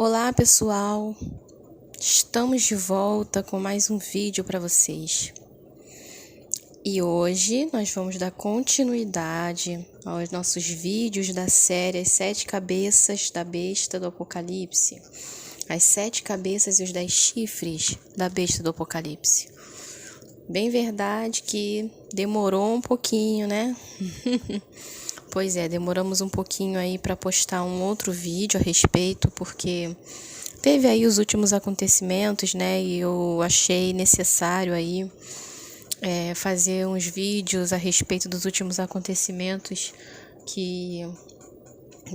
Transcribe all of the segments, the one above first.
Olá pessoal, estamos de volta com mais um vídeo para vocês. E hoje nós vamos dar continuidade aos nossos vídeos da série As 7 Cabeças da Besta do Apocalipse. As 7 cabeças e os 10 chifres da Besta do Apocalipse. Bem verdade que demorou um pouquinho, né? Pois é, demoramos um pouquinho aí para postar um outro vídeo a respeito, porque teve aí os últimos acontecimentos, né? E eu achei necessário aí fazer uns vídeos a respeito dos últimos acontecimentos que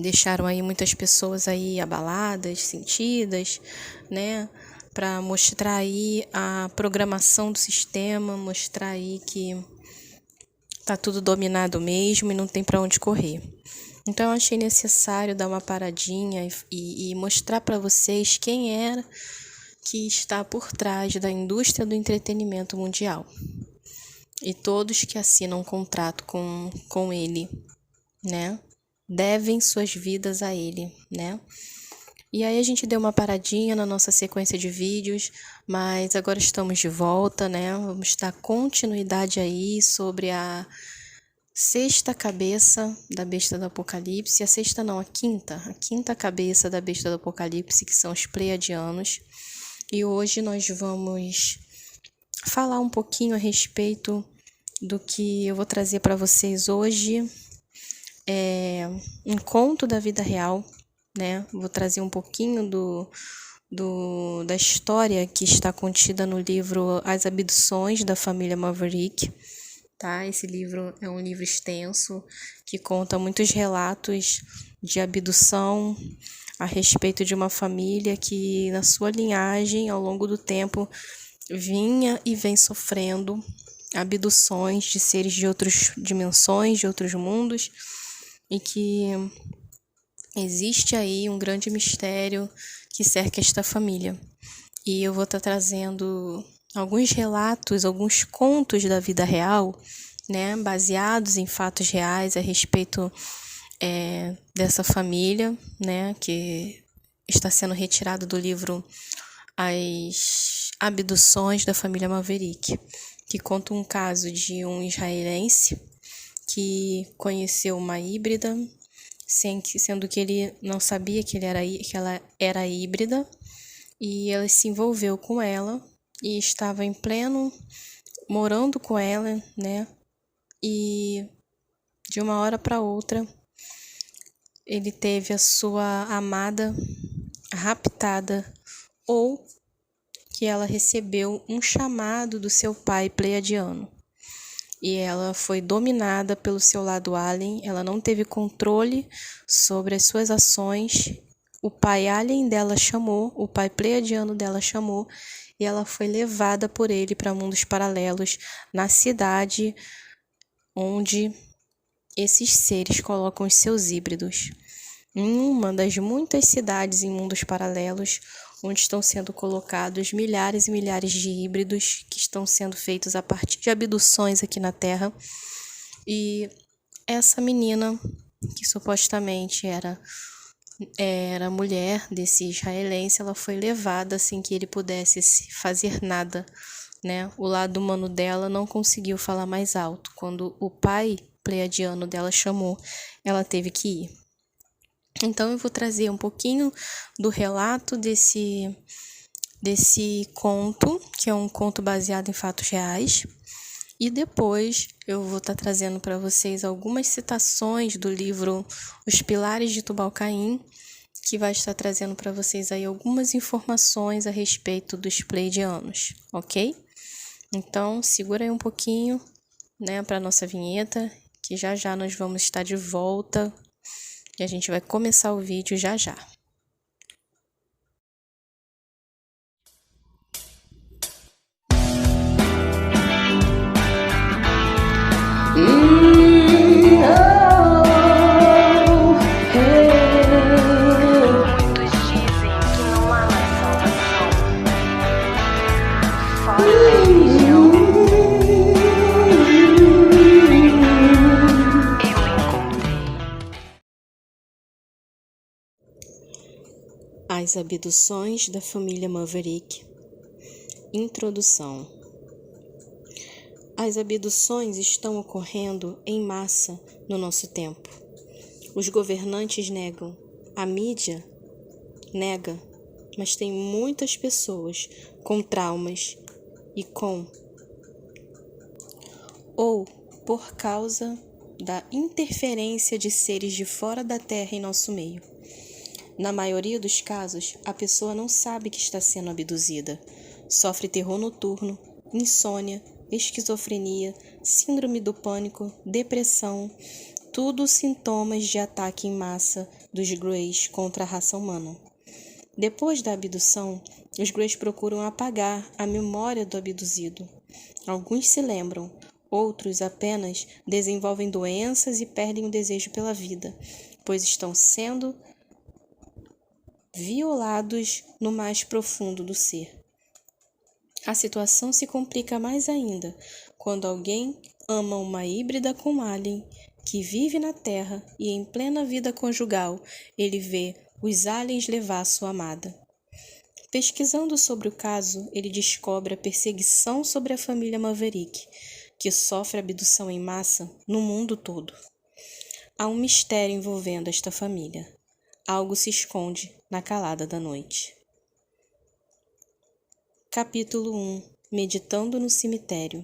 deixaram aí muitas pessoas aí abaladas, sentidas, né? Para mostrar aí a programação do sistema, mostrar aí que tá tudo dominado mesmo e não tem para onde correr. Então eu achei necessário dar uma paradinha e mostrar para vocês quem era que está por trás da indústria do entretenimento mundial. E todos que assinam um contrato com ele, né? Devem suas vidas a ele, né? E aí a gente deu uma paradinha na nossa sequência de vídeos, mas agora estamos de volta, né? Vamos dar continuidade aí sobre a sexta cabeça da besta do Apocalipse. A sexta não, a quinta cabeça da besta do Apocalipse, que são os Pleiadianos. E hoje nós vamos falar um pouquinho a respeito do que eu vou trazer para vocês hoje. Um conto da vida real, né? Vou trazer um pouquinho da história que está contida no livro As Abduções da Família Maverick, tá? Esse livro é um livro extenso que conta muitos relatos de abdução a respeito de uma família que, na sua linhagem, ao longo do tempo, vinha e vem sofrendo abduções de seres de outras dimensões, de outros mundos, e que existe aí um grande mistério que cerca esta família. E eu vou estar trazendo alguns relatos, alguns contos da vida real, né, baseados em fatos reais a respeito dessa família, né, que está sendo retirado do livro As Abduções da Família Maverick, que conta um caso de um israelense que conheceu uma híbrida, sendo que ele não sabia que ela era híbrida, e ele se envolveu com ela e estava morando com ela, né? E de uma hora para outra ele teve a sua amada raptada, ou que ela recebeu um chamado do seu pai pleiadiano. E ela foi dominada pelo seu lado alien, ela não teve controle sobre as suas ações. O pai alien dela chamou, o pai pleiadiano dela chamou, e ela foi levada por ele para mundos paralelos, na cidade onde esses seres colocam os seus híbridos. Em uma das muitas cidades em mundos paralelos, onde estão sendo colocados milhares e milhares de híbridos que estão sendo feitos a partir de abduções aqui na Terra. E essa menina, que supostamente era mulher desse israelense, ela foi levada sem que ele pudesse fazer nada, né? O lado humano dela não conseguiu falar mais alto. Quando o pai pleiadiano dela chamou, ela teve que ir. Então eu vou trazer um pouquinho do relato desse conto, que é um conto baseado em fatos reais. E depois eu vou estar trazendo para vocês algumas citações do livro Os Pilares de Tubal-Caim, que vai estar trazendo para vocês aí algumas informações a respeito dos pleiadianos, ok? Então segura aí um pouquinho, né, para nossa vinheta, que já já nós vamos estar de volta. E a gente vai começar o vídeo já já. Muitos dizem que não há mais salvação fora da religião. Eu encontrei. As abduções da família Maverick. Introdução. As abduções estão ocorrendo em massa no nosso tempo. Os governantes negam, a mídia nega, mas tem muitas pessoas com traumas e ou por causa da interferência de seres de fora da Terra em nosso meio. Na maioria dos casos, a pessoa não sabe que está sendo abduzida. Sofre terror noturno, insônia, esquizofrenia, síndrome do pânico, depressão, tudo sintomas de ataque em massa dos Greys contra a raça humana. Depois da abdução, os Greys procuram apagar a memória do abduzido. Alguns se lembram, outros apenas desenvolvem doenças e perdem o desejo pela vida, pois estão sendo violados no mais profundo do ser. A situação se complica mais ainda quando alguém ama uma híbrida com um alien que vive na Terra e em plena vida conjugal ele vê os aliens levar sua amada. Pesquisando sobre o caso, ele descobre a perseguição sobre a família Maverick, que sofre abdução em massa no mundo todo. Há um mistério envolvendo esta família. Algo se esconde na calada da noite. Capítulo 1. Meditando no cemitério.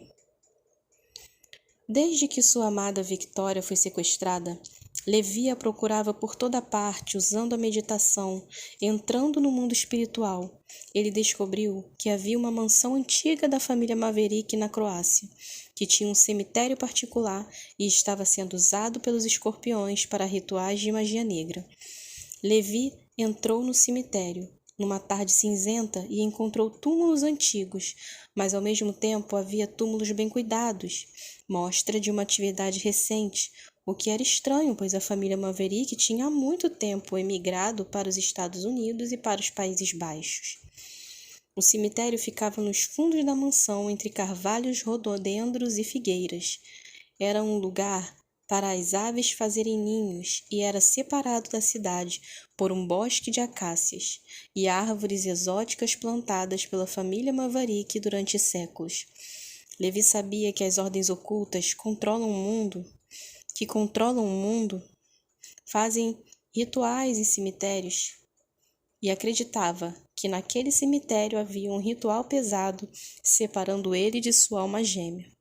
Desde que sua amada Victoria foi sequestrada, Levi a procurava por toda parte, usando a meditação, entrando no mundo espiritual. Ele descobriu que havia uma mansão antiga da família Maverick na Croácia, que tinha um cemitério particular e estava sendo usado pelos escorpiões para rituais de magia negra. Levi entrou no cemitério numa tarde cinzenta e encontrou túmulos antigos, mas ao mesmo tempo havia túmulos bem cuidados, mostra de uma atividade recente, o que era estranho, pois a família Maverick tinha há muito tempo emigrado para os Estados Unidos e para os Países Baixos. O cemitério ficava nos fundos da mansão, entre carvalhos, rododendros e figueiras. Era um lugar para as aves fazerem ninhos e era separado da cidade por um bosque de acácias e árvores exóticas plantadas pela família Maverick durante séculos. Levi sabia que as ordens ocultas que controlam o mundo, fazem rituais em cemitérios e acreditava que naquele cemitério havia um ritual pesado separando ele de sua alma gêmea.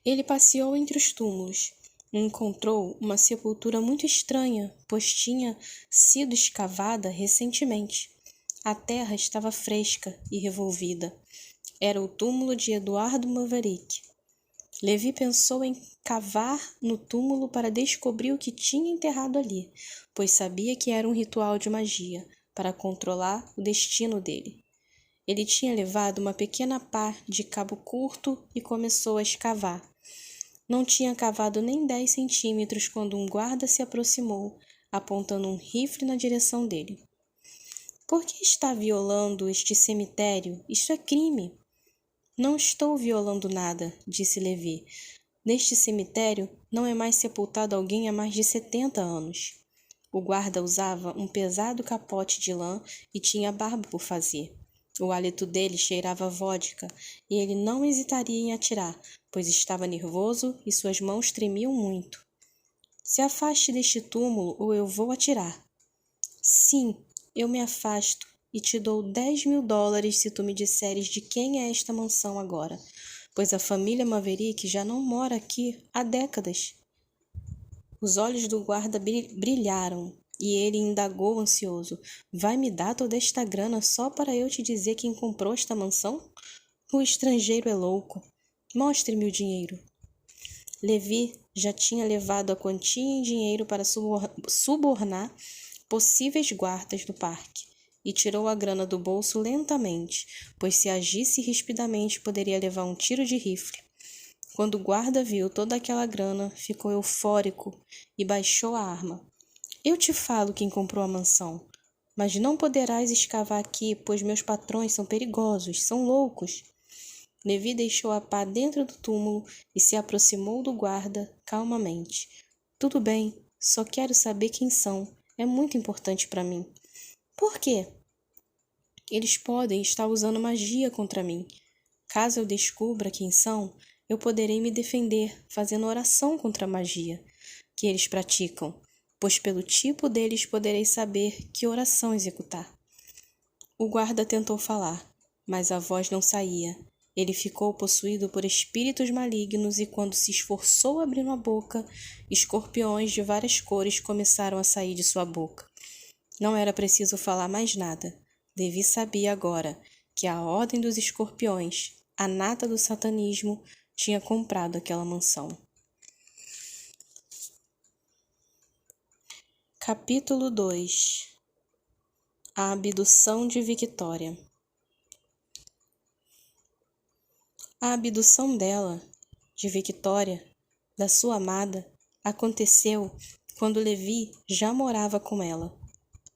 Ele passeou entre os túmulos e encontrou uma sepultura muito estranha, pois tinha sido escavada recentemente. A terra estava fresca e revolvida. Era o túmulo de Eduardo Maverick. Levi pensou em cavar no túmulo para descobrir o que tinha enterrado ali, pois sabia que era um ritual de magia para controlar o destino dele. Ele tinha levado uma pequena pá de cabo curto e começou a escavar. Não tinha cavado nem 10 centímetros quando um guarda se aproximou, apontando um rifle na direção dele. Por que está violando este cemitério? Isso é crime. Não estou violando nada, disse Levi. Neste cemitério não é mais sepultado alguém há mais de 70 anos. O guarda usava um pesado capote de lã e tinha barba por fazer. O hálito dele cheirava a vodka e ele não hesitaria em atirar, pois estava nervoso e suas mãos tremiam muito. Se afaste deste túmulo ou eu vou atirar. Sim, eu me afasto e te dou $10.000 se tu me disseres de quem é esta mansão agora, pois a família Maverick já não mora aqui há décadas. Os olhos do guarda brilharam. E ele indagou ansioso. Vai me dar toda esta grana só para eu te dizer quem comprou esta mansão? O estrangeiro é louco. Mostre-me o dinheiro. Levi já tinha levado a quantia em dinheiro para subornar possíveis guardas do parque e tirou a grana do bolso lentamente, pois se agisse rispidamente poderia levar um tiro de rifle. Quando o guarda viu toda aquela grana, ficou eufórico e baixou a arma. Eu te falo quem comprou a mansão, mas não poderás escavar aqui, pois meus patrões são perigosos, são loucos. Levi deixou a pá dentro do túmulo e se aproximou do guarda calmamente. Tudo bem, só quero saber quem são, é muito importante para mim. Por quê? Eles podem estar usando magia contra mim. Caso eu descubra quem são, eu poderei me defender fazendo oração contra a magia que eles praticam, pois pelo tipo deles poderei saber que oração executar. O guarda tentou falar, mas a voz não saía. Ele ficou possuído por espíritos malignos e quando se esforçou abrindo a boca, escorpiões de várias cores começaram a sair de sua boca. Não era preciso falar mais nada. Levi sabia agora que a Ordem dos Escorpiões, a nata do satanismo, tinha comprado aquela mansão. Capítulo 2. A abdução de Victoria. A abdução dela, de Victoria, da sua amada, aconteceu quando Levi já morava com ela.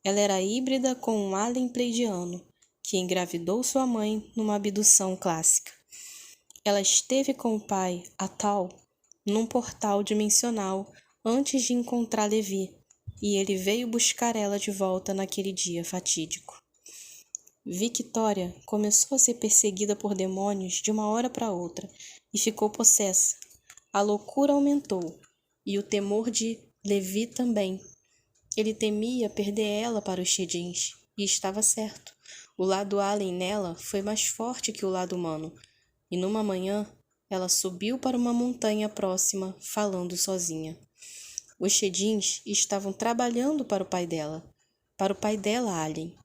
Ela era híbrida com um alien pleidiano, que engravidou sua mãe numa abdução clássica. Ela esteve com o pai, Atal, num portal dimensional antes de encontrar Levi, e ele veio buscar ela de volta naquele dia fatídico. Victoria começou a ser perseguida por demônios de uma hora para outra e ficou possessa. A loucura aumentou, e o temor de Levi também. Ele temia perder ela para os Shedins, e estava certo. O lado alien nela foi mais forte que o lado humano, e numa manhã ela subiu para uma montanha próxima, falando sozinha. Os Shedins estavam trabalhando para o pai dela alien,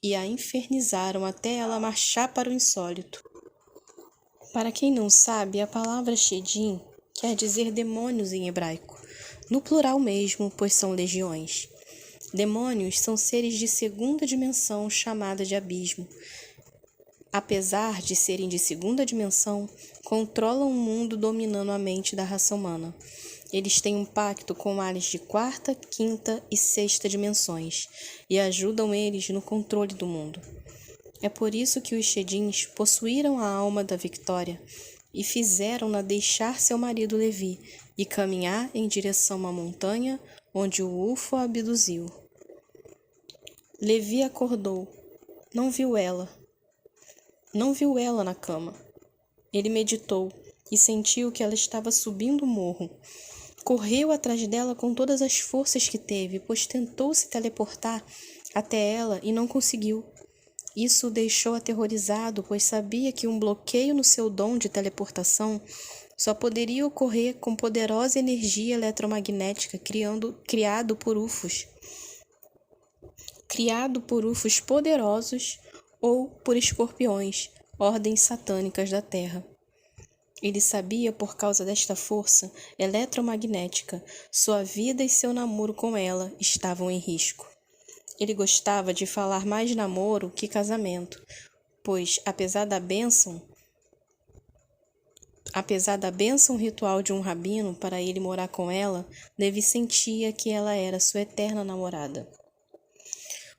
e a infernizaram até ela marchar para o insólito. Para quem não sabe, a palavra Shedin quer dizer demônios em hebraico, no plural mesmo, pois são legiões. Demônios são seres de segunda dimensão chamada de abismo. Apesar de serem de segunda dimensão, controlam o mundo dominando a mente da raça humana. Eles têm um pacto com aliens de quarta, quinta e sexta dimensões e ajudam eles no controle do mundo. É por isso que os Shedins possuíram a alma da Victoria e fizeram-na deixar seu marido Levi e caminhar em direção à montanha onde o UFO a abduziu. Levi acordou. Não viu ela na cama. Ele meditou e sentiu que ela estava subindo o morro. Correu atrás dela com todas as forças que teve, pois tentou se teleportar até ela e não conseguiu. Isso o deixou aterrorizado, pois sabia que um bloqueio no seu dom de teleportação só poderia ocorrer com poderosa energia eletromagnética criado por UFOs poderosos ou por escorpiões, ordens satânicas da Terra. Ele sabia, por causa desta força eletromagnética, sua vida e seu namoro com ela estavam em risco. Ele gostava de falar mais namoro que casamento, pois, apesar da bênção ritual de um rabino para ele morar com ela, Levi sentia que ela era sua eterna namorada.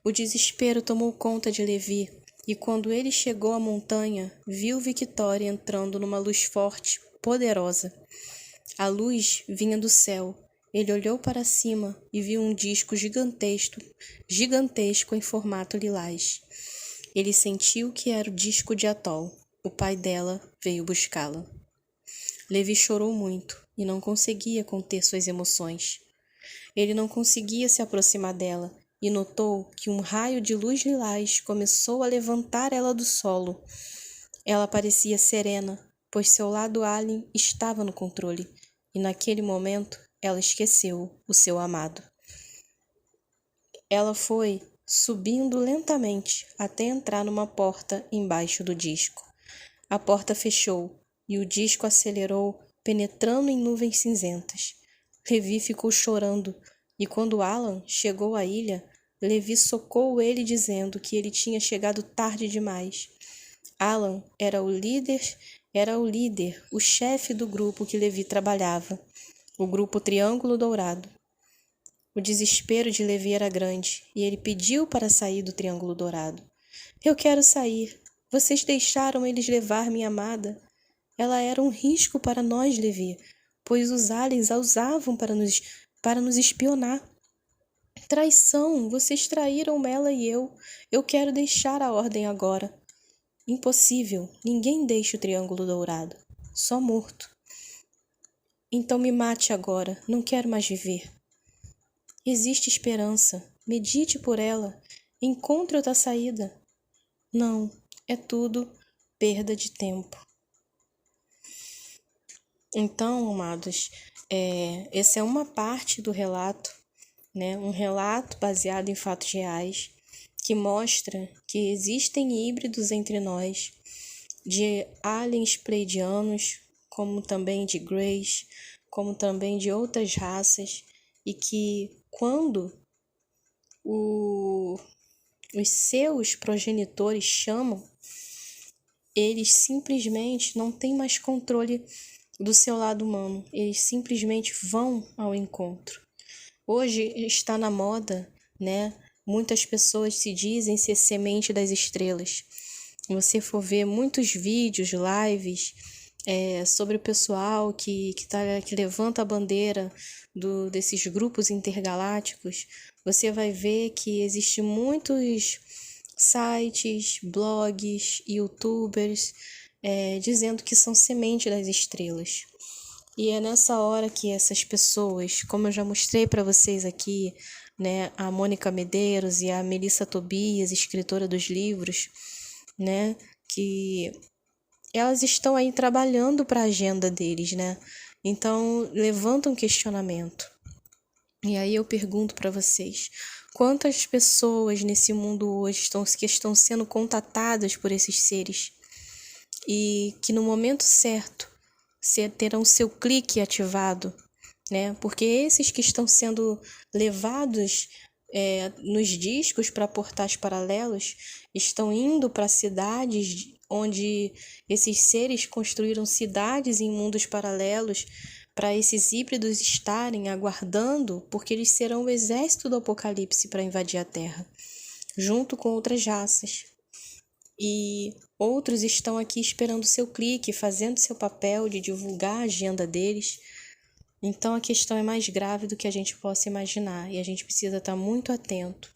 O desespero tomou conta de Levi, e quando ele chegou à montanha, viu Victoria entrando numa luz forte, poderosa. A luz vinha do céu. Ele olhou para cima e viu um disco gigantesco em formato lilás. Ele sentiu que era o disco de Atol. O pai dela veio buscá-la. Levi chorou muito e não conseguia conter suas emoções. Ele não conseguia se aproximar dela e notou que um raio de luz lilás começou a levantar ela do solo. Ela parecia serena, pois seu lado alien estava no controle, e naquele momento ela esqueceu o seu amado. Ela foi subindo lentamente até entrar numa porta embaixo do disco. A porta fechou e o disco acelerou, penetrando em nuvens cinzentas. Levi ficou chorando, e quando Alan chegou à ilha, Levi socou ele dizendo que ele tinha chegado tarde demais. Alan era o líder, o chefe do grupo que Levi trabalhava, o grupo Triângulo Dourado. O desespero de Levi era grande, e ele pediu para sair do Triângulo Dourado. Eu quero sair. Vocês deixaram eles levar minha amada. Ela era um risco para nós, Levi, pois os aliens a usavam para nos espionar. Traição! Vocês traíram ela e eu. Eu quero deixar a ordem agora. Impossível. Ninguém deixa o Triângulo Dourado. Só morto. Então me mate agora. Não quero mais viver. Existe esperança. Medite por ela. Encontre outra saída. Não, é tudo perda de tempo. Então, amados, essa é uma parte do relato, né? Um relato baseado em fatos reais, que mostra que existem híbridos entre nós, de aliens pleiadianos, como também de greys, como também de outras raças, e que quando os seus progenitores chamam, eles simplesmente não têm mais controle do seu lado humano, eles simplesmente vão ao encontro. Hoje está na moda, né? Muitas pessoas se dizem ser semente das estrelas. Se você for ver muitos vídeos, lives, sobre o pessoal que levanta a bandeira desses grupos intergalácticos, você vai ver que existem muitos sites, blogs, youtubers dizendo que são semente das estrelas. E é nessa hora que essas pessoas, como eu já mostrei para vocês aqui, né, a Mônica Medeiros e a Melissa Tobias, escritora dos livros, né, que elas estão aí trabalhando para a agenda deles, né? Então, levantam questionamento. E aí eu pergunto para vocês, quantas pessoas nesse mundo hoje estão sendo contatadas por esses seres e que no momento certo terão seu clique ativado, né? Porque esses que estão sendo levados nos discos para portais paralelos estão indo para cidades onde esses seres construíram cidades em mundos paralelos para esses híbridos estarem aguardando, porque eles serão o exército do Apocalipse para invadir a Terra, junto com outras raças. E outros estão aqui esperando seu clique, fazendo seu papel de divulgar a agenda deles. Então a questão é mais grave do que a gente possa imaginar e a gente precisa estar muito atento.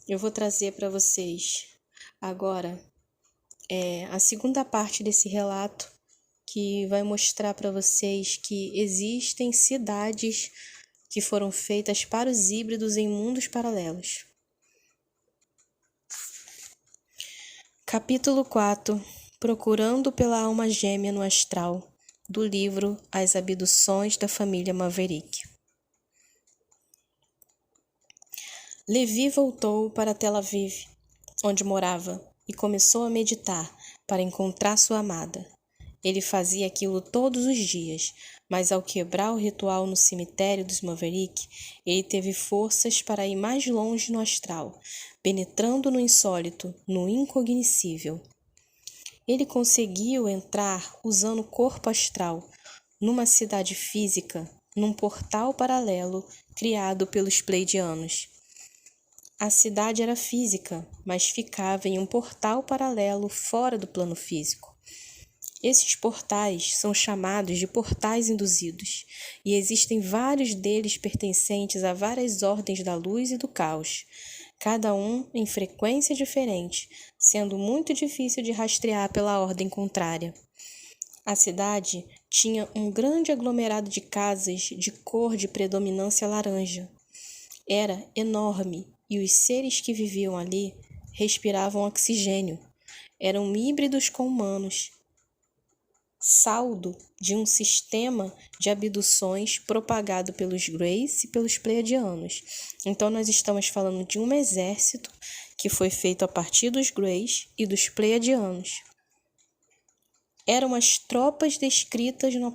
Eu vou trazer para vocês agora a segunda parte desse relato, que vai mostrar para vocês que existem cidades que foram feitas para os híbridos em mundos paralelos. Capítulo 4. Procurando pela alma gêmea no astral, do livro As Abduções da Família Maverick. Levi voltou para Tel Aviv, onde morava, e começou a meditar para encontrar sua amada. Ele fazia aquilo todos os dias, mas ao quebrar o ritual no cemitério dos Maverick, ele teve forças para ir mais longe no astral, penetrando no insólito, no incognoscível. Ele conseguiu entrar usando o corpo astral, numa cidade física, num portal paralelo criado pelos Pleiadianos. A cidade era física, mas ficava em um portal paralelo fora do plano físico. Esses portais são chamados de portais induzidos, e existem vários deles pertencentes a várias ordens da luz e do caos, cada um em frequência diferente, sendo muito difícil de rastrear pela ordem contrária. A cidade tinha um grande aglomerado de casas de cor de predominância laranja. Era enorme, e os seres que viviam ali respiravam oxigênio. Eram híbridos com humanos, saldo de um sistema de abduções propagado pelos Greys e pelos Pleiadianos. Então nós estamos falando de um exército que foi feito a partir dos Greys e dos Pleiadianos. Eram as tropas descritas no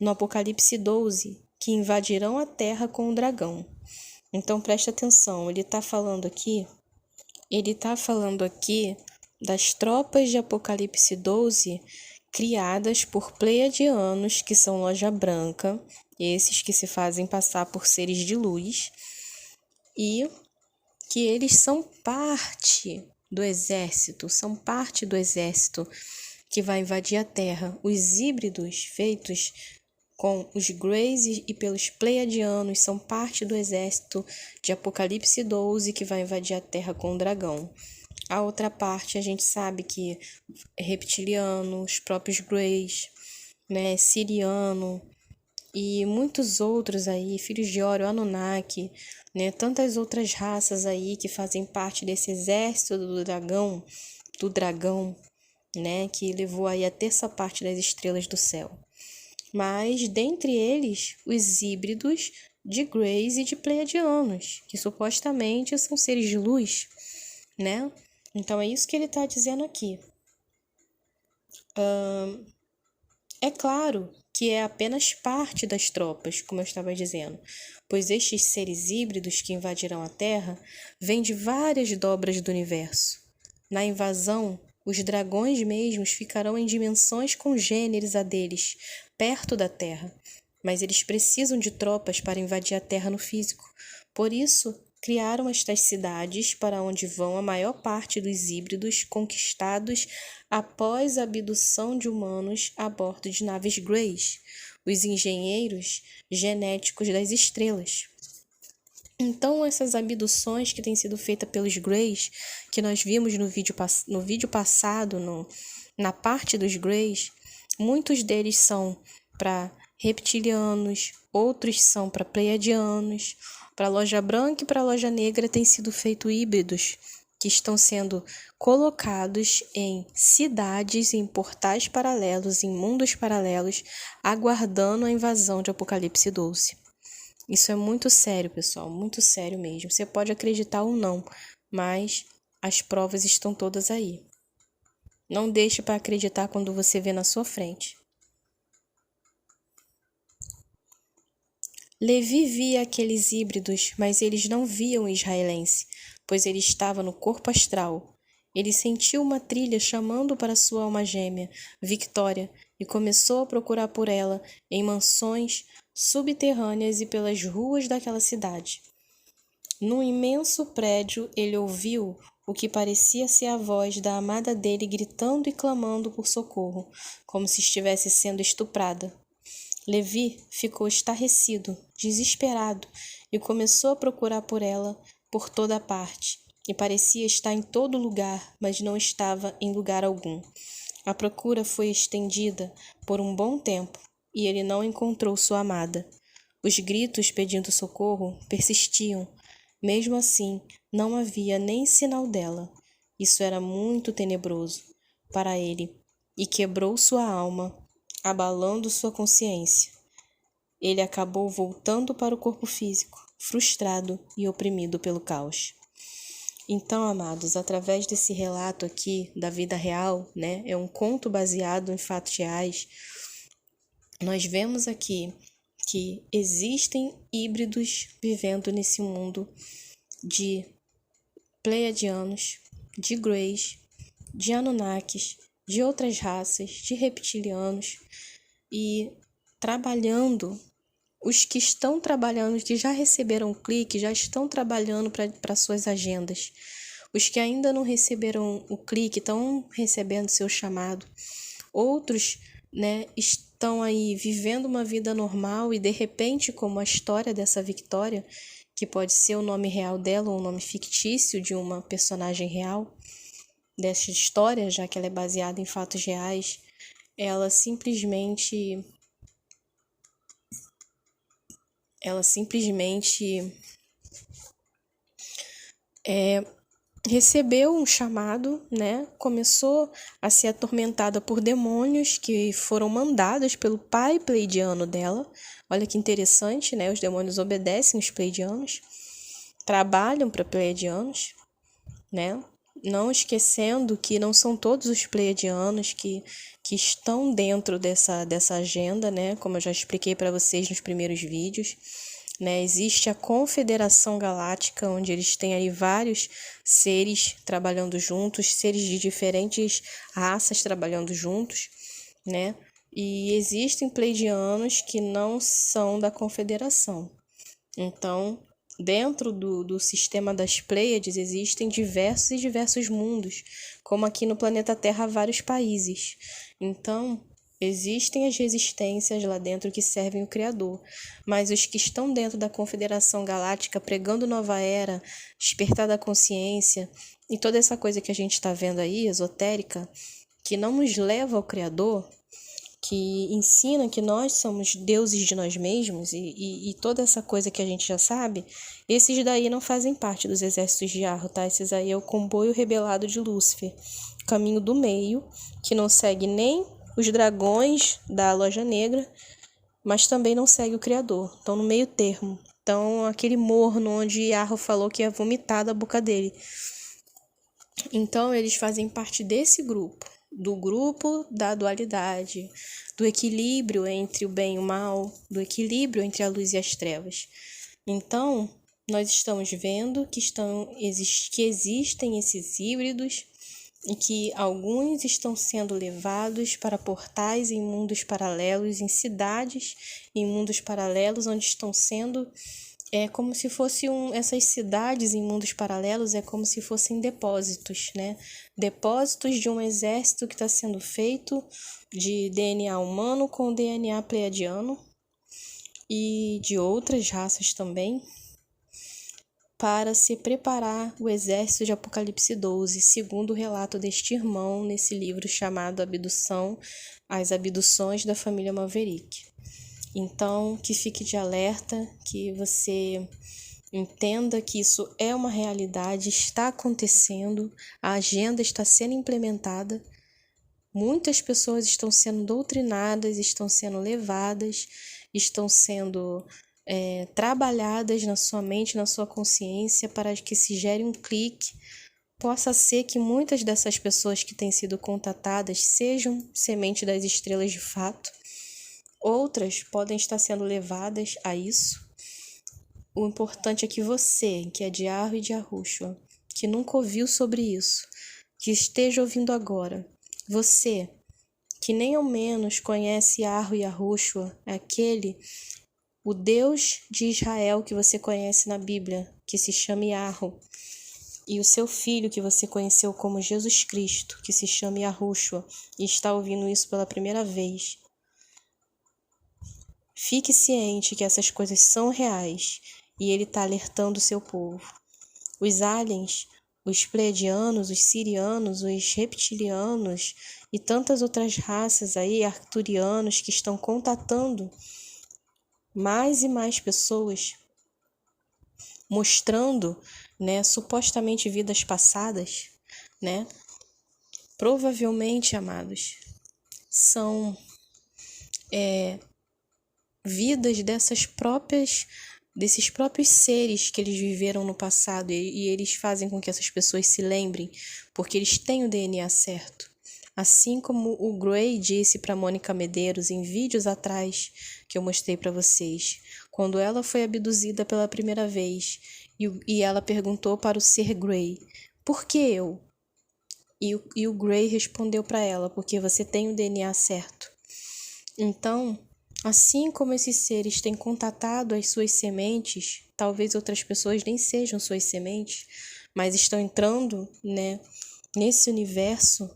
Apocalipse 12, que invadirão a Terra com o dragão. Então preste atenção, ele está falando aqui das tropas de Apocalipse 12 criadas por Pleiadianos, que são loja branca, esses que se fazem passar por seres de luz, e que eles são parte do exército que vai invadir a Terra. Os híbridos feitos com os Greys e pelos Pleiadianos, são parte do exército de Apocalipse 12 que vai invadir a Terra com o dragão. A outra parte a gente sabe que reptiliano, os próprios Greys, né, Siriano e muitos outros aí, filhos de Oro, Anunnaki, né, tantas outras raças aí que fazem parte desse exército do dragão, né, que levou aí a terça parte das estrelas do céu. Mas dentre eles, os híbridos de Greys e de Pleiadianos, que supostamente são seres de luz, né? Então é isso que ele está dizendo aqui. É claro que é apenas parte das tropas, como eu estava dizendo, pois estes seres híbridos que invadirão a Terra vêm de várias dobras do universo. Na invasão, os dragões mesmos ficarão em dimensões congêneres a deles, perto da Terra, mas eles precisam de tropas para invadir a Terra no físico. Por isso, criaram estas cidades para onde vão a maior parte dos híbridos conquistados após a abdução de humanos a bordo de naves Greys, os engenheiros genéticos das estrelas. Então, essas abduções que têm sido feitas pelos Greys, que nós vimos no vídeo passado, na parte dos Greys, muitos deles são para reptilianos, outros são para pleiadianos. Para a loja branca e para a loja negra têm sido feitos híbridos que estão sendo colocados em cidades, em portais paralelos, em mundos paralelos, aguardando a invasão de Apocalipse 12. Isso é muito sério, pessoal, muito sério mesmo. Você pode acreditar ou não, mas as provas estão todas aí. Não deixe para acreditar quando você vê na sua frente. Levi via aqueles híbridos, mas eles não viam o israelense, pois ele estava no corpo astral. Ele sentiu uma trilha chamando para sua alma gêmea, Victoria, e começou a procurar por ela em mansões subterrâneas e pelas ruas daquela cidade. Num imenso prédio, ele ouviu o que parecia ser a voz da amada dele gritando e clamando por socorro, como se estivesse sendo estuprada. Levi ficou estarrecido, desesperado, e começou a procurar por ela por toda parte, e parecia estar em todo lugar, mas não estava em lugar algum. A procura foi estendida por um bom tempo, e ele não encontrou sua amada. Os gritos pedindo socorro persistiam. Mesmo assim, não havia nem sinal dela. Isso era muito tenebroso para ele, e quebrou sua alma, abalando sua consciência. Ele acabou voltando para o corpo físico, frustrado e oprimido pelo caos. Então, amados, através desse relato aqui da vida real, né, é um conto baseado em fatos reais, nós vemos aqui que existem híbridos vivendo nesse mundo de pleiadianos, de Greys, de Anunnakis, de outras raças, de reptilianos, e trabalhando, os que estão trabalhando, que já receberam o clique, já estão trabalhando para suas agendas. Os que ainda não receberam o clique, estão recebendo seu chamado. Outros, né, estão aí vivendo uma vida normal e de repente, como a história dessa Victoria, que pode ser o nome real dela ou um nome fictício de uma personagem real dessa história, já que ela é baseada em fatos reais, ela simplesmente recebeu um chamado, né? Começou a ser atormentada por demônios que foram mandados pelo pai pleidiano dela. Olha que interessante, né? Os demônios obedecem os pleidianos, trabalham para pleidianos, né? Não esquecendo que não são todos os pleiadianos que estão dentro dessa agenda, né? Como eu já expliquei para vocês nos primeiros vídeos, né? Existe a Confederação Galáctica, onde eles têm aí vários seres trabalhando juntos, seres de diferentes raças trabalhando juntos, né? E existem pleiadianos que não são da Confederação. Então, dentro do sistema das Pleiades existem diversos e diversos mundos, como aqui no planeta Terra há vários países. Então, Existem as resistências lá dentro que servem o Criador, mas os que estão dentro da Confederação Galáctica pregando nova era, despertar da consciência e toda essa coisa que a gente está vendo aí, esotérica, que não nos leva ao Criador, que ensina que nós somos deuses de nós mesmos e toda essa coisa que a gente já sabe, esses daí não fazem parte dos exércitos de Arro, tá? Esses aí é o comboio rebelado de Lúcifer, caminho do meio, que não segue nem os dragões da Loja Negra, mas também não segue o Criador. Estão no meio termo. Então, aquele morno onde Arro falou que ia vomitar da boca dele. Então, eles fazem parte desse grupo, do grupo da dualidade, do equilíbrio entre o bem e o mal, do equilíbrio entre a luz e as trevas. Então, nós estamos vendo que existem esses híbridos e que alguns estão sendo levados para portais em mundos paralelos, em cidades em mundos paralelos, onde estão sendo como se fosse essas cidades em mundos paralelos é como se fossem depósitos, né? Depósitos de um exército que está sendo feito de DNA humano com DNA pleiadiano e de outras raças também, para se preparar o exército de Apocalipse 12, segundo o relato deste irmão nesse livro chamado Abdução, as abduções da família Maverick. Então, que fique de alerta, que você entenda que isso é uma realidade, está acontecendo, a agenda está sendo implementada, muitas pessoas estão sendo doutrinadas, estão sendo levadas, estão sendo trabalhadas na sua mente, na sua consciência, para que se gere um clique. Possa ser que muitas dessas pessoas que têm sido contatadas sejam semente das estrelas de fato. Outras podem estar sendo levadas a isso. O importante é que você, que é de Arro e de Yahushua, que nunca ouviu sobre isso, que esteja ouvindo agora. Você, que nem ao menos conhece Arro e Yahushua, é o Deus de Israel que você conhece na Bíblia, que se chama Arro, e o seu filho que você conheceu como Jesus Cristo, que se chama Yahushua, e está ouvindo isso pela primeira vez. Fique ciente que essas coisas são reais e ele está alertando o seu povo. Os aliens, os pleiadianos, os sirianos, os reptilianos e tantas outras raças aí, arcturianos, que estão contatando mais e mais pessoas, mostrando, supostamente vidas passadas, provavelmente, amados, são vidas desses próprios seres que eles viveram no passado e eles fazem com que essas pessoas se lembrem, porque eles têm o DNA certo. Assim como o Gray disse para Mônica Medeiros em vídeos atrás que eu mostrei para vocês, quando ela foi abduzida pela primeira vez e ela perguntou para o ser Gray, por que eu? E o Gray respondeu para ela, porque você tem o DNA certo. Então, assim como esses seres têm contatado as suas sementes, talvez outras pessoas nem sejam suas sementes, mas estão entrando, nesse universo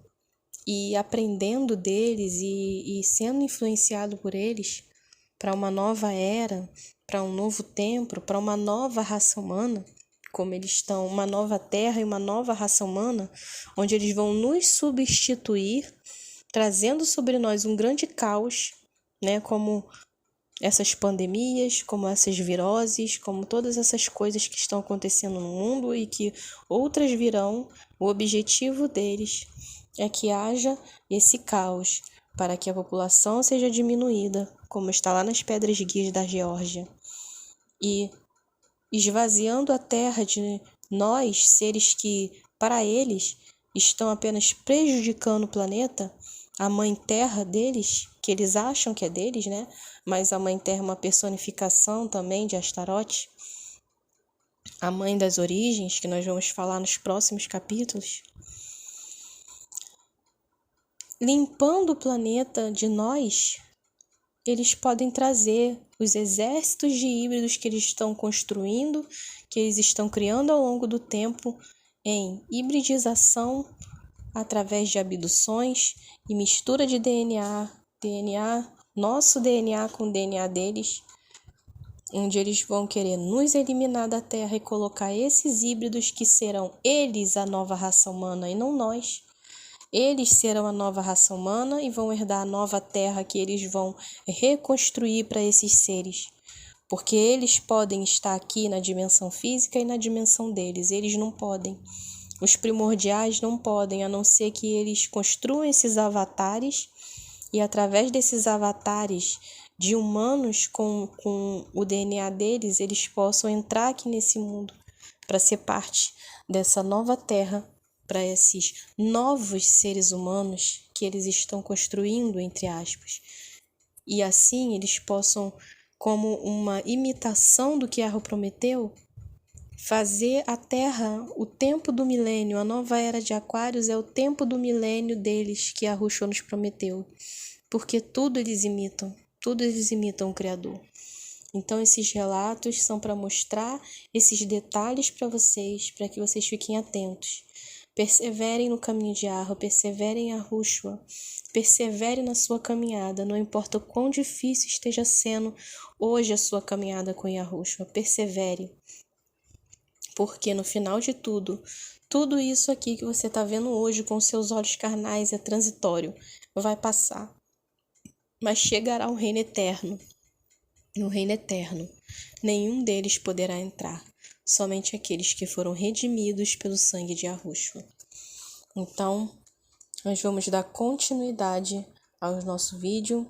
e aprendendo deles e sendo influenciado por eles para uma nova era, para um novo tempo, para uma nova raça humana, como eles estão, uma nova terra e uma nova raça humana, onde eles vão nos substituir, trazendo sobre nós um grande caos, como essas pandemias, como essas viroses, como todas essas coisas que estão acontecendo no mundo e que outras virão. O objetivo deles é que haja esse caos, para que a população seja diminuída, como está lá nas pedras guias da Geórgia, e esvaziando a terra de nós, seres que, para eles, estão apenas prejudicando o planeta, a mãe terra deles, que eles acham que é deles, mas a mãe terra é uma personificação também de Astarote, a mãe das origens, que nós vamos falar nos próximos capítulos, limpando o planeta de nós, eles podem trazer os exércitos de híbridos que eles estão construindo, que eles estão criando ao longo do tempo em hibridização através de abduções e mistura de DNA DNA, nosso DNA com o DNA deles, onde eles vão querer nos eliminar da Terra e colocar esses híbridos que serão eles a nova raça humana e não nós. Eles serão a nova raça humana e vão herdar a nova Terra que eles vão reconstruir para esses seres. Porque eles podem estar aqui na dimensão física e na dimensão deles. Eles não podem. Os primordiais não podem, a não ser que eles construam esses avatares e através desses avatares de humanos com o DNA deles, eles possam entrar aqui nesse mundo para ser parte dessa nova terra, para esses novos seres humanos que eles estão construindo, entre aspas. E assim eles possam, como uma imitação do que Arro prometeu, fazer a Terra o tempo do milênio. A nova era de Aquários é o tempo do milênio deles que Arroxô nos prometeu. Porque tudo eles imitam o Criador. Então esses relatos são para mostrar esses detalhes para vocês, para que vocês fiquem atentos. Perseverem no caminho de Arro, perseverem em Arroxô, persevere na sua caminhada, não importa o quão difícil esteja sendo hoje a sua caminhada com Yahushua, persevere. Porque no final de tudo isso aqui que você está vendo hoje com seus olhos carnais é transitório, vai passar. Mas chegará o reino eterno. No reino eterno, nenhum deles poderá entrar, somente aqueles que foram redimidos pelo sangue de Yahushua. Então, nós vamos dar continuidade ao nosso vídeo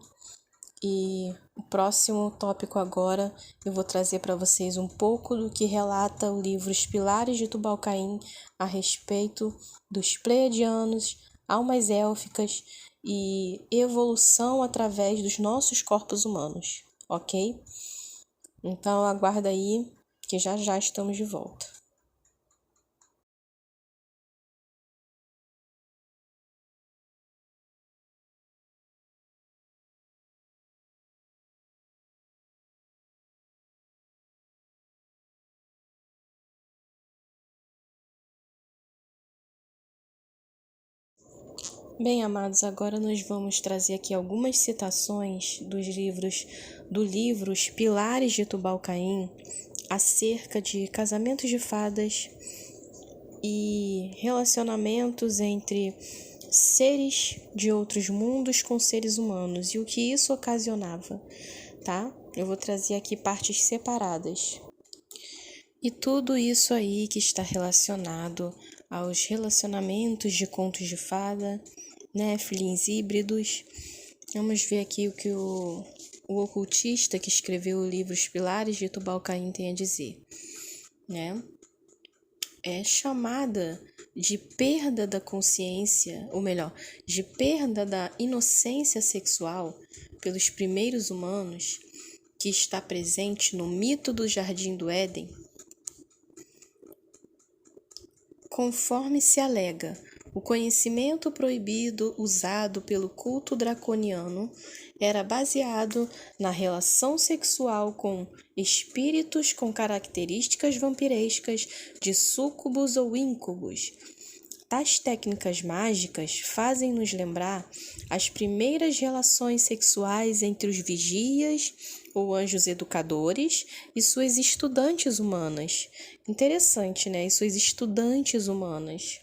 e o próximo tópico agora eu vou trazer para vocês um pouco do que relata o livro Os Pilares de Tubal-Caim a respeito dos pleiadianos, almas élficas e evolução através dos nossos corpos humanos, ok? Então aguarda aí que já estamos de volta. Bem, amados, agora nós vamos trazer aqui algumas citações do livro Os Pilares de Tubal-Caim acerca de casamentos de fadas e relacionamentos entre seres de outros mundos com seres humanos e o que isso ocasionava, tá? Eu vou trazer aqui partes separadas. E tudo isso aí que está relacionado aos relacionamentos de contos de fada, né, filhinhos híbridos. Vamos ver aqui o que o ocultista que escreveu o livro Os Pilares de Tubal-Caim tem a dizer, né? É chamada de perda da consciência, ou melhor, de perda da inocência sexual pelos primeiros humanos, que está presente no mito do Jardim do Éden. Conforme se alega, o conhecimento proibido usado pelo culto draconiano era baseado na relação sexual com espíritos com características vampirescas de súcubos ou íncubos. Tais técnicas mágicas fazem nos lembrar as primeiras relações sexuais entre os vigias ou anjos educadores e suas estudantes humanas. Interessante, né? E suas estudantes humanas.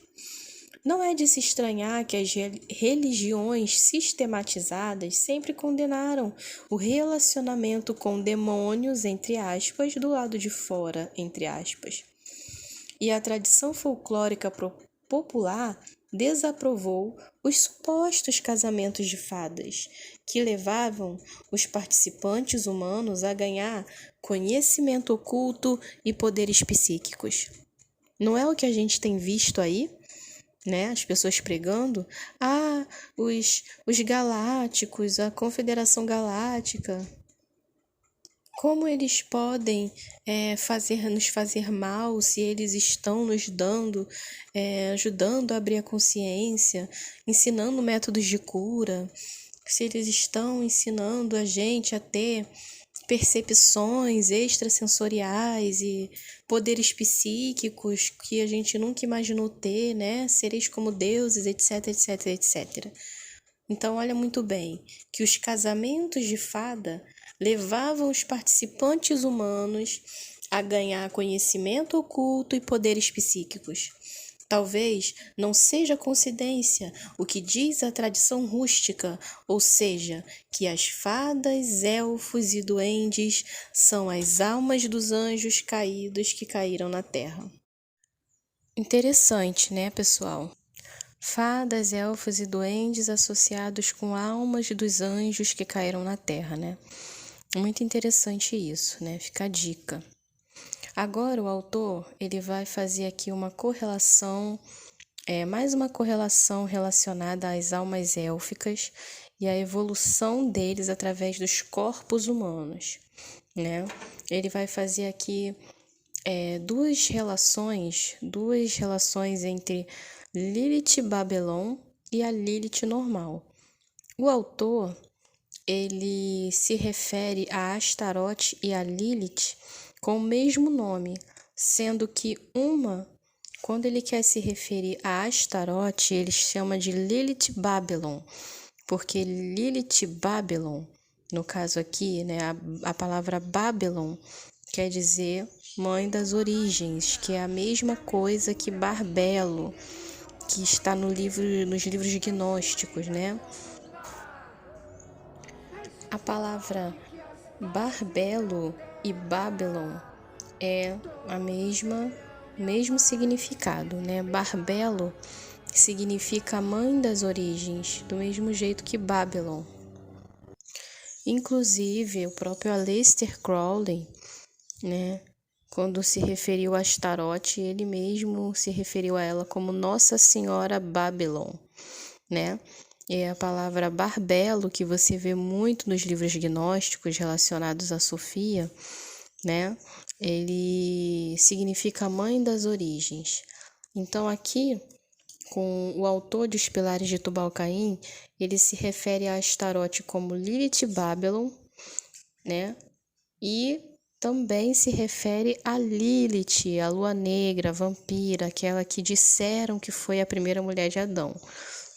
Não é de se estranhar que as religiões sistematizadas sempre condenaram o relacionamento com demônios, entre aspas, do lado de fora, entre aspas. E a tradição folclórica popular desaprovou os supostos casamentos de fadas, que levavam os participantes humanos a ganhar conhecimento oculto e poderes psíquicos. Não é o que a gente tem visto aí? Né? As pessoas pregando, os galácticos, a Confederação Galáctica, como eles podem nos fazer mal se eles estão nos dando, ajudando a abrir a consciência, ensinando métodos de cura, se eles estão ensinando a gente a ter percepções extrasensoriais e poderes psíquicos que a gente nunca imaginou ter, né? Seres como deuses, etc, etc, etc. Então, olha muito bem que os casamentos de fada levavam os participantes humanos a ganhar conhecimento oculto e poderes psíquicos. Talvez não seja coincidência o que diz a tradição rústica, ou seja, que as fadas, elfos e duendes são as almas dos anjos caídos que caíram na terra. Interessante, né, pessoal? Fadas, elfos e duendes associados com almas dos anjos que caíram na terra, né? Muito interessante isso, né? Fica a dica. Agora o autor, ele vai fazer aqui uma correlação, mais uma correlação relacionada às almas élficas e à evolução deles através dos corpos humanos, né? Ele vai fazer aqui duas relações entre Lilith Babylon e a Lilith normal. O autor, ele se refere a Astaroth e a Lilith com o mesmo nome, sendo que uma, quando ele quer se referir a Astaroth, ele chama de Lilith Babylon, porque Lilith Babylon, no caso aqui, né, a palavra Babylon quer dizer mãe das origens, que é a mesma coisa que Barbelo, que está nos livros gnósticos, né? A palavra Barbelo e Babylon é mesmo significado, né? Barbelo significa mãe das origens, do mesmo jeito que Babylon. Inclusive, o próprio Aleister Crowley, né, quando se referiu a Astaroth, ele mesmo se referiu a ela como Nossa Senhora Babylon, né? E a palavra Barbelo, que você vê muito nos livros gnósticos relacionados a Sofia, né? Ele significa mãe das origens. Então, aqui, com o autor de Os Pilares de Tubal-Caim, ele se refere a Astaroth como Lilith Babylon, né? E também se refere a Lilith, a lua negra, a vampira, aquela que disseram que foi a primeira mulher de Adão,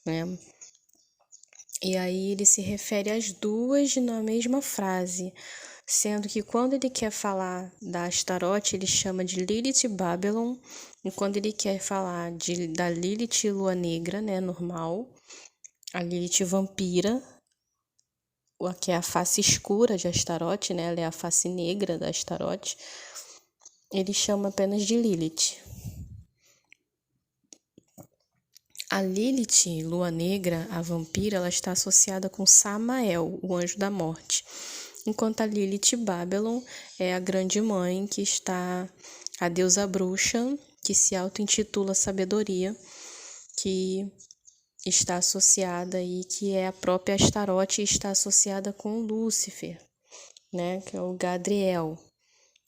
né? E aí ele se refere às duas na mesma frase, sendo que quando ele quer falar da Astaroth, ele chama de Lilith Babylon, e quando ele quer falar da Lilith lua negra, né, normal, a Lilith vampira, que é a face escura de Astaroth, né, ela é a face negra da Astaroth, ele chama apenas de Lilith. A Lilith, lua negra, a vampira, ela está associada com Samael, o anjo da morte, enquanto a Lilith Babylon é a grande mãe, que está a deusa bruxa, que se auto-intitula Sabedoria, que está associada aí, que é a própria Astaroth, e está associada com Lúcifer, né, que é o Gadriel,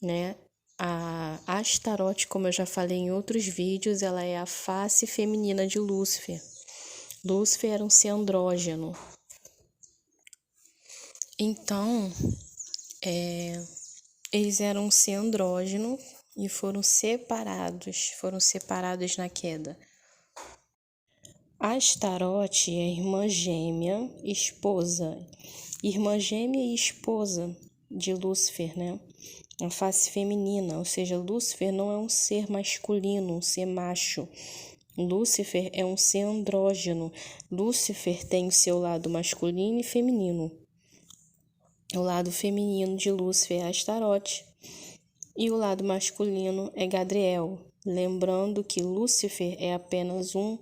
né? A Astaroth, como eu já falei em outros vídeos, ela é a face feminina de Lúcifer. Lúcifer era um ser andrógeno. Então, eles eram um ser andrógeno e foram separados na queda. Astaroth é irmã gêmea e esposa de Lúcifer, né? A face feminina, ou seja, Lúcifer não é um ser masculino, um ser macho. Lúcifer é um ser andrógeno. Lúcifer tem o seu lado masculino e feminino. O lado feminino de Lúcifer é Astaroth e o lado masculino é Gadriel. Lembrando que Lúcifer é apenas um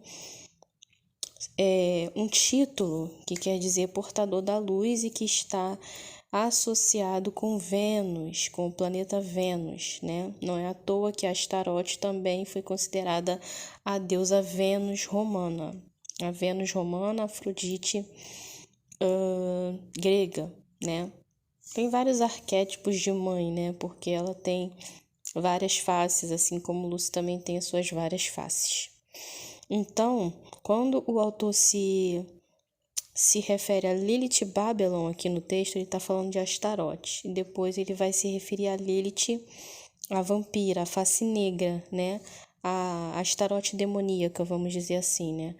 título que quer dizer portador da luz e que está associado com Vênus, com o planeta Vênus, né? Não é à toa que Astaroth também foi considerada a deusa Vênus romana. A Vênus romana, Afrodite grega, né? Tem vários arquétipos de mãe, né? Porque ela tem várias faces, assim como Lúcia também tem as suas várias faces. Então, quando o autor se refere a Lilith Babylon aqui no texto, ele está falando de Astaroth. E depois ele vai se referir a Lilith, a vampira, a face negra, né? A Astaroth demoníaca, vamos dizer assim, né?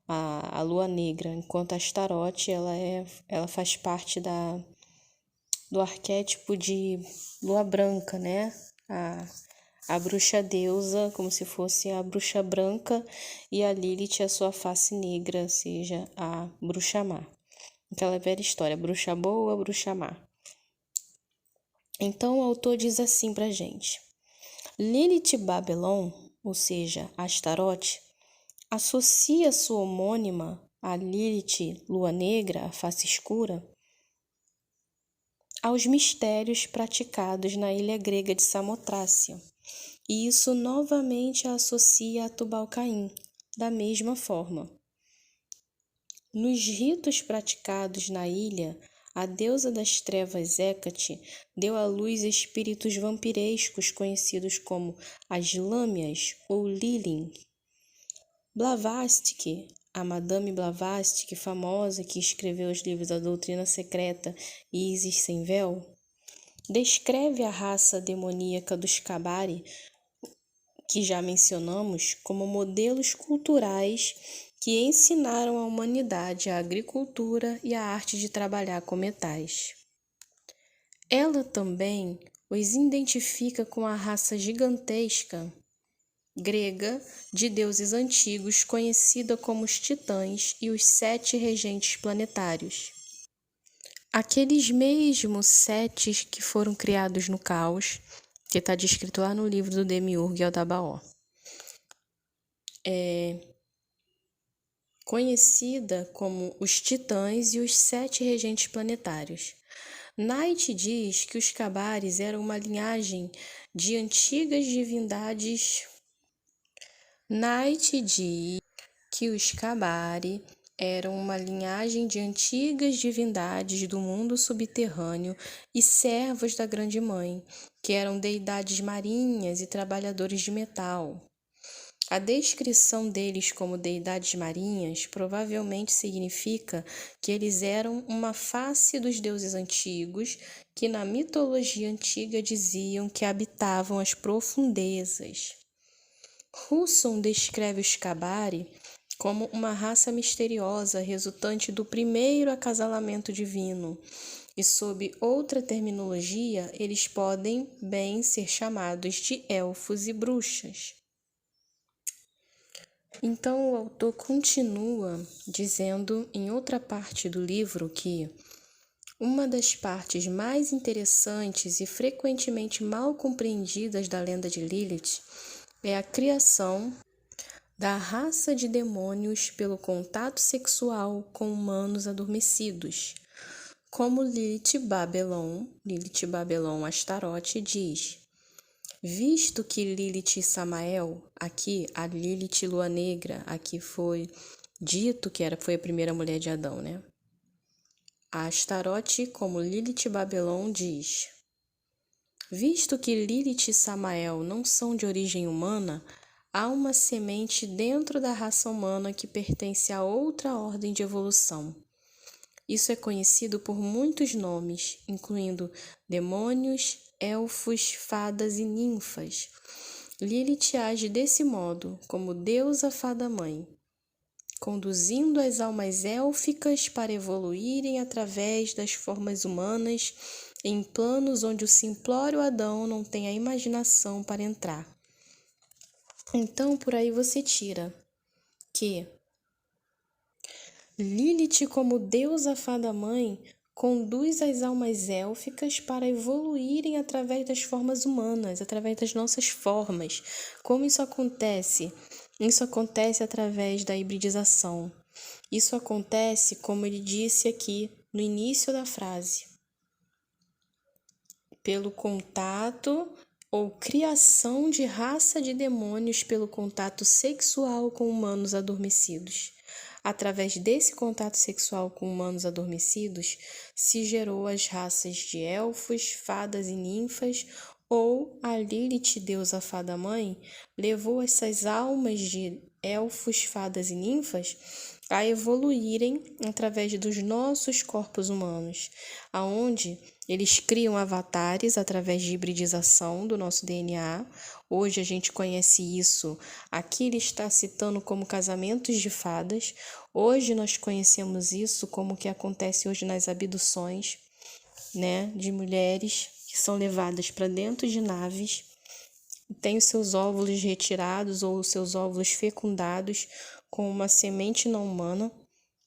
a lua negra, enquanto a Astarote ela faz parte do arquétipo de lua branca, né? A bruxa deusa, como se fosse a bruxa branca, e a Lilith a sua face negra, ou seja, a bruxa má. Aquela velha história, bruxa boa, bruxa má. Então o autor diz assim pra gente: Lilith Babylon, ou seja, Astarote, associa sua homônima, a Lilith, lua negra, a face escura, aos mistérios praticados na ilha grega de Samotrácia, e isso novamente a associa a Tubal-Caim, da mesma forma. Nos ritos praticados na ilha, a deusa das trevas Hecate deu à luz espíritos vampirescos conhecidos como as Lâmias ou Lilin. Blavatsky, a Madame Blavatsky, famosa, que escreveu os livros da Doutrina Secreta e Isis Sem Véu, descreve a raça demoníaca dos Kabari, que já mencionamos, como modelos culturais que ensinaram à humanidade a agricultura e a arte de trabalhar com metais. Ela também os identifica com a raça gigantesca grega de deuses antigos conhecida como os titãs e os 7 regentes planetários. Aqueles mesmos 7 que foram criados no caos, que está descrito lá no livro do Demiurgo e Aldabaoth. Conhecida como os titãs e os 7 regentes planetários. Knight diz que os Kabaris eram uma linhagem de antigas divindades. Knight diz que os Kabari eram uma linhagem de antigas divindades do mundo subterrâneo e servos da Grande Mãe, que eram deidades marinhas e trabalhadores de metal. A descrição deles como deidades marinhas provavelmente significa que eles eram uma face dos deuses antigos que na mitologia antiga diziam que habitavam as profundezas. Husson descreve os Kabari como uma raça misteriosa resultante do primeiro acasalamento divino, e sob outra terminologia, eles podem bem ser chamados de elfos e bruxas. Então o autor continua dizendo em outra parte do livro que uma das partes mais interessantes e frequentemente mal compreendidas da lenda de Lilith é a criação da raça de demônios pelo contato sexual com humanos adormecidos. Como Lilith Babylon Astarote diz: visto que Lilith e Samael, aqui a Lilith lua negra, aqui foi dito que foi a primeira mulher de Adão, né? A Astarote, como Lilith Babylon, diz: visto que Lilith e Samael não são de origem humana, há uma semente dentro da raça humana que pertence a outra ordem de evolução. Isso é conhecido por muitos nomes, incluindo demônios, elfos, fadas e ninfas. Lilith age desse modo, como deusa fada-mãe, conduzindo as almas élficas para evoluírem através das formas humanas em planos onde o simplório Adão não tem a imaginação para entrar. Então, por aí você tira que Lilith, como deusa fada-mãe, conduz as almas élficas para evoluírem através das formas humanas, através das nossas formas. Como isso acontece? Isso acontece através da hibridização. Isso acontece, como ele disse aqui no início da frase, pelo contato ou criação de raça de demônios pelo contato sexual com humanos adormecidos. Através desse contato sexual com humanos adormecidos, se gerou as raças de elfos, fadas e ninfas, ou a Lilith, deusa fada-mãe, levou essas almas de elfos, fadas e ninfas a evoluírem através dos nossos corpos humanos, aonde eles criam avatares através de hibridização do nosso DNA, Hoje a gente conhece isso. Aqui ele está citando como casamentos de fadas. Hoje nós conhecemos isso como que acontece hoje nas abduções, né, de mulheres que são levadas para dentro de naves, têm os seus óvulos retirados ou os seus óvulos fecundados com uma semente não humana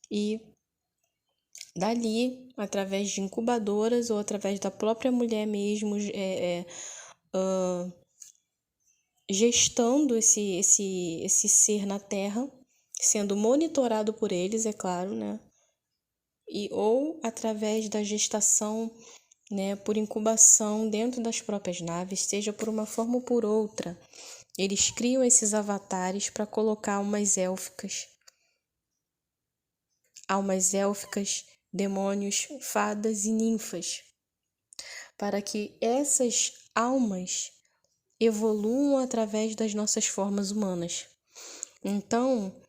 e dali, através de incubadoras ou através da própria mulher mesmo, gestando esse ser na Terra, sendo monitorado por eles, é claro, né? Ou através da gestação, né, por incubação dentro das próprias naves, seja por uma forma ou por outra. Eles criam esses avatares para colocar almas élficas, demônios, fadas e ninfas, para que essas almas evoluam através das nossas formas humanas. Então,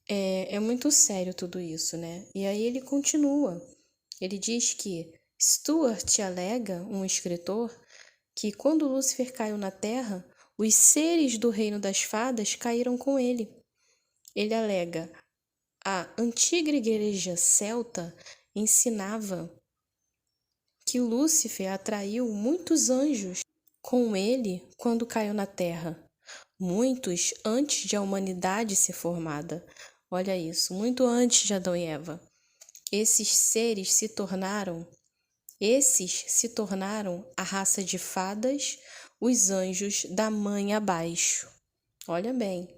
é muito sério tudo isso, né? E aí ele continua. Ele diz que Stuart alega, um escritor, que quando Lúcifer caiu na Terra, os seres do reino das fadas caíram com ele. Ele alega: a antiga igreja celta ensinava que Lúcifer atraiu muitos anjos com ele quando caiu na Terra. Muitos antes de a humanidade ser formada. Olha isso, muito antes de Adão e Eva. Esses se tornaram a raça de fadas, os anjos da mãe abaixo. Olha bem.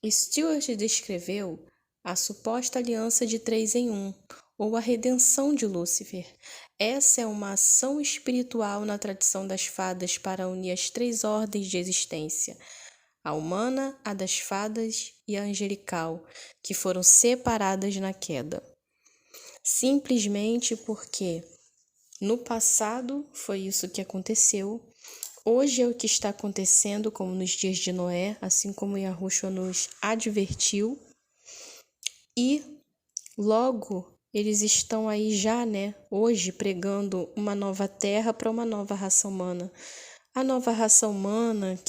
Stuart descreveu a suposta aliança de 3 em 1, ou a redenção de Lúcifer. Essa é uma ação espiritual na tradição das fadas para unir as 3 ordens de existência: a humana, a das fadas e a angelical, que foram separadas na queda. Simplesmente porque no passado foi isso que aconteceu, hoje é o que está acontecendo, como nos dias de Noé, assim como Yahushua nos advertiu, e logo eles estão aí já, né, hoje pregando uma nova terra para uma nova raça humana. A nova raça humana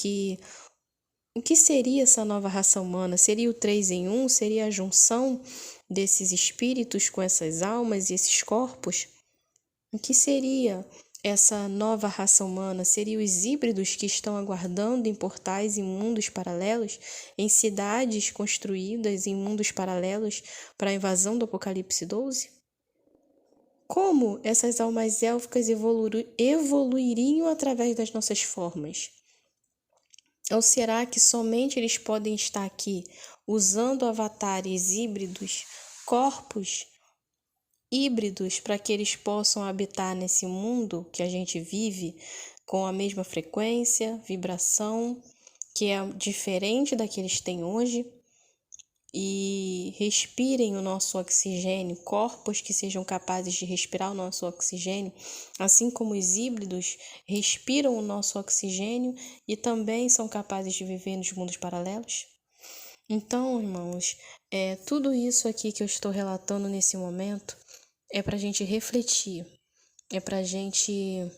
o que seria essa nova raça humana? Seria o 3 em 1? Seria a junção desses espíritos com essas almas e esses corpos? O que seria essa nova raça humana? Seriam os híbridos que estão aguardando em portais em mundos paralelos, em cidades construídas em mundos paralelos para a invasão do Apocalipse 12? Como essas almas élficas evoluiriam através das nossas formas? Ou será que somente eles podem estar aqui usando avatares híbridos, corpos híbridos, para que eles possam habitar nesse mundo que a gente vive com a mesma frequência, vibração, que é diferente da que eles têm hoje, e respirem o nosso oxigênio, corpos que sejam capazes de respirar o nosso oxigênio, assim como os híbridos respiram o nosso oxigênio e também são capazes de viver nos mundos paralelos? Então, irmãos, tudo isso aqui que eu estou relatando nesse momento é para a gente refletir, é para a gente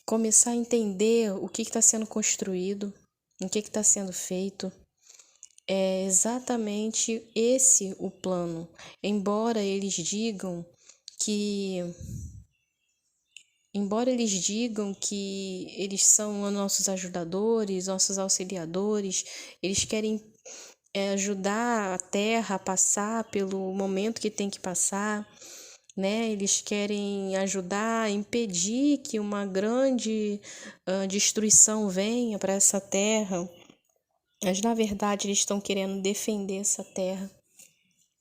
começar a entender o que está sendo construído, o que está sendo feito. É exatamente esse o plano. Embora eles digam que eles são nossos ajudadores, nossos auxiliadores, eles querem ajudar a Terra a passar pelo momento que tem que passar, né? Eles querem ajudar a impedir que uma grande destruição venha para essa Terra. Mas, na verdade, eles estão querendo defender essa terra.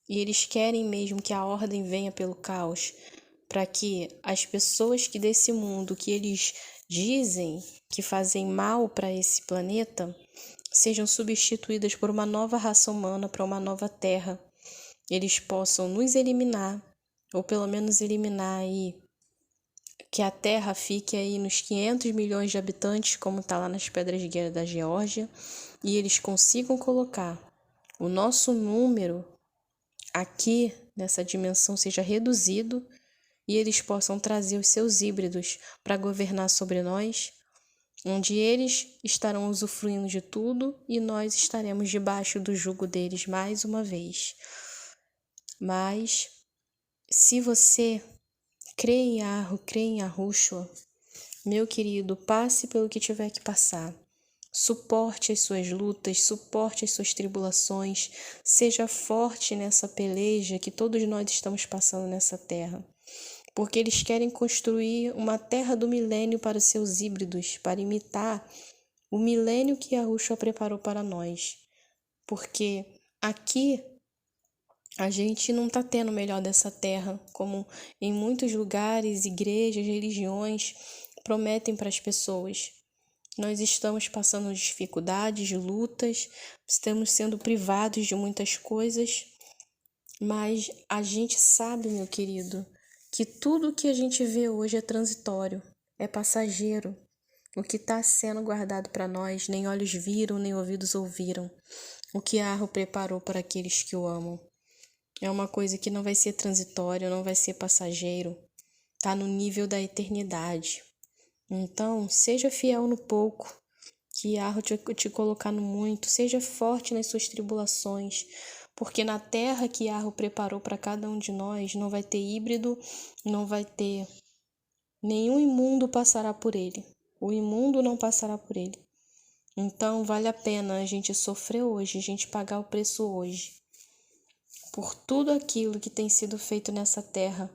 E eles querem mesmo que a ordem venha pelo caos, para que as pessoas que desse mundo, que eles dizem que fazem mal para esse planeta, sejam substituídas por uma nova raça humana, para uma nova terra. Eles possam nos eliminar, ou pelo menos eliminar aí, que a Terra fique aí nos 500 milhões de habitantes, como está lá nas Pedras de Guerra da Geórgia, e eles consigam colocar o nosso número aqui nessa dimensão seja reduzido e eles possam trazer os seus híbridos para governar sobre nós, onde eles estarão usufruindo de tudo e nós estaremos debaixo do jugo deles mais uma vez. Mas se você crê em Yahweh, crê em Yahushua, meu querido, passe pelo que tiver que passar. Suporte as suas lutas, suporte as suas tribulações, seja forte nessa peleja que todos nós estamos passando nessa terra. Porque eles querem construir uma terra do milênio para os seus híbridos, para imitar o milênio que Yahushua preparou para nós. Porque aqui a gente não está tendo o melhor dessa terra, como em muitos lugares, igrejas, religiões prometem para as pessoas. Nós estamos passando dificuldades, lutas, estamos sendo privados de muitas coisas, mas a gente sabe, meu querido, que tudo que a gente vê hoje é transitório, é passageiro. O que está sendo guardado para nós, nem olhos viram, nem ouvidos ouviram. O que Yahweh preparou para aqueles que o amam. É uma coisa que não vai ser transitório, não vai ser passageiro. Está no nível da eternidade. Então, seja fiel no pouco, que Yahweh te colocar no muito. Seja forte nas suas tribulações, porque na terra que Yahweh preparou para cada um de nós, não vai ter híbrido, não vai ter... Nenhum imundo passará por ele. O imundo não passará por ele. Então, vale a pena a gente sofrer hoje, a gente pagar o preço hoje. Por tudo aquilo que tem sido feito nessa terra.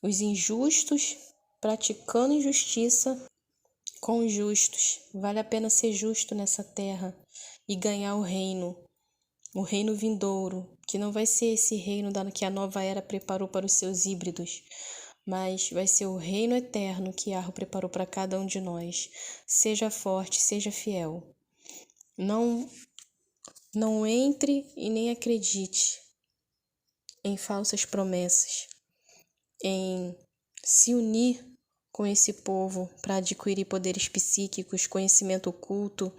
Os injustos praticando injustiça com os justos. Vale a pena ser justo nessa terra e ganhar o reino vindouro, que não vai ser esse reino que a nova era preparou para os seus híbridos, mas vai ser o reino eterno que Yahweh preparou para cada um de nós. Seja forte, seja fiel. Não entre e nem acredite em falsas promessas, em se unir com esse povo para adquirir poderes psíquicos, conhecimento oculto,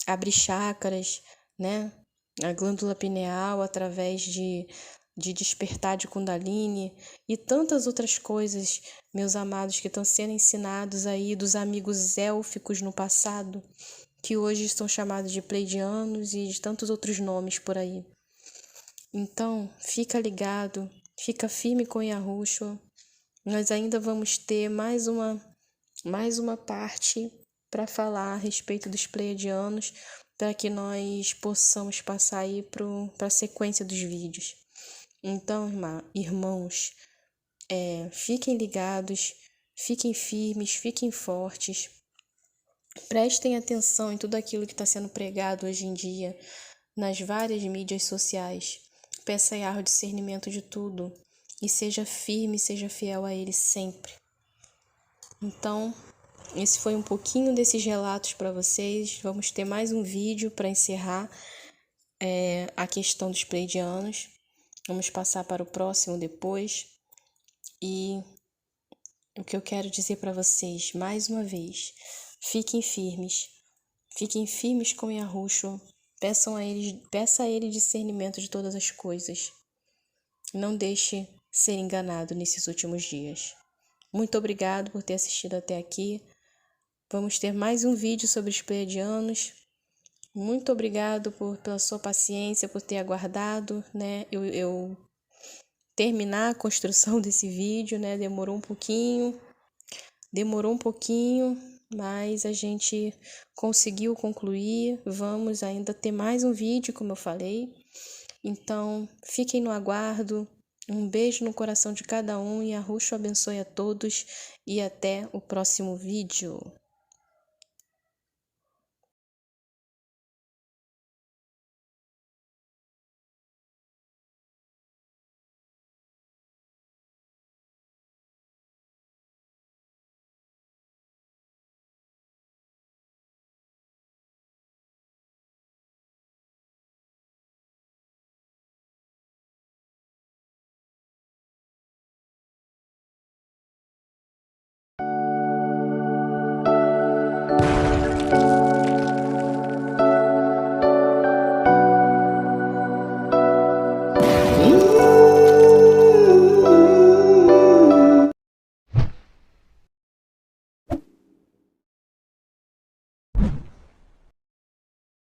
abrir chácaras, né? A glândula pineal através de despertar de Kundalini e tantas outras coisas, meus amados, que estão sendo ensinados aí dos amigos élficos no passado, que hoje estão chamados de pleidianos e de tantos outros nomes por aí. Então, fica ligado, fica firme com Yahushua. Nós ainda vamos ter mais uma parte para falar a respeito dos pleiadianos, para que nós possamos passar aí para a sequência dos vídeos. Então, irmãos, fiquem ligados, fiquem firmes, fiquem fortes, prestem atenção em tudo aquilo que está sendo pregado hoje em dia nas várias mídias sociais. Peça a Yahweh discernimento de tudo e seja firme, seja fiel a Ele sempre. Então, esse foi um pouquinho desses relatos para vocês. Vamos ter mais um vídeo para encerrar a questão dos pleiadianos. Vamos passar para o próximo depois. E o que eu quero dizer para vocês, mais uma vez, fiquem firmes com Yahushua. Peça a Ele discernimento de todas as coisas. Não deixe ser enganado nesses últimos dias. Muito obrigado por ter assistido até aqui. Vamos ter mais um vídeo sobre os pleiadianos. Muito obrigado pela sua paciência, por ter aguardado, né? Eu terminar a construção desse vídeo, né? Demorou um pouquinho, mas a gente conseguiu concluir. Vamos ainda ter mais um vídeo, como eu falei. Então, fiquem no aguardo. Um beijo no coração de cada um e Yahushua abençoe a todos e até o próximo vídeo.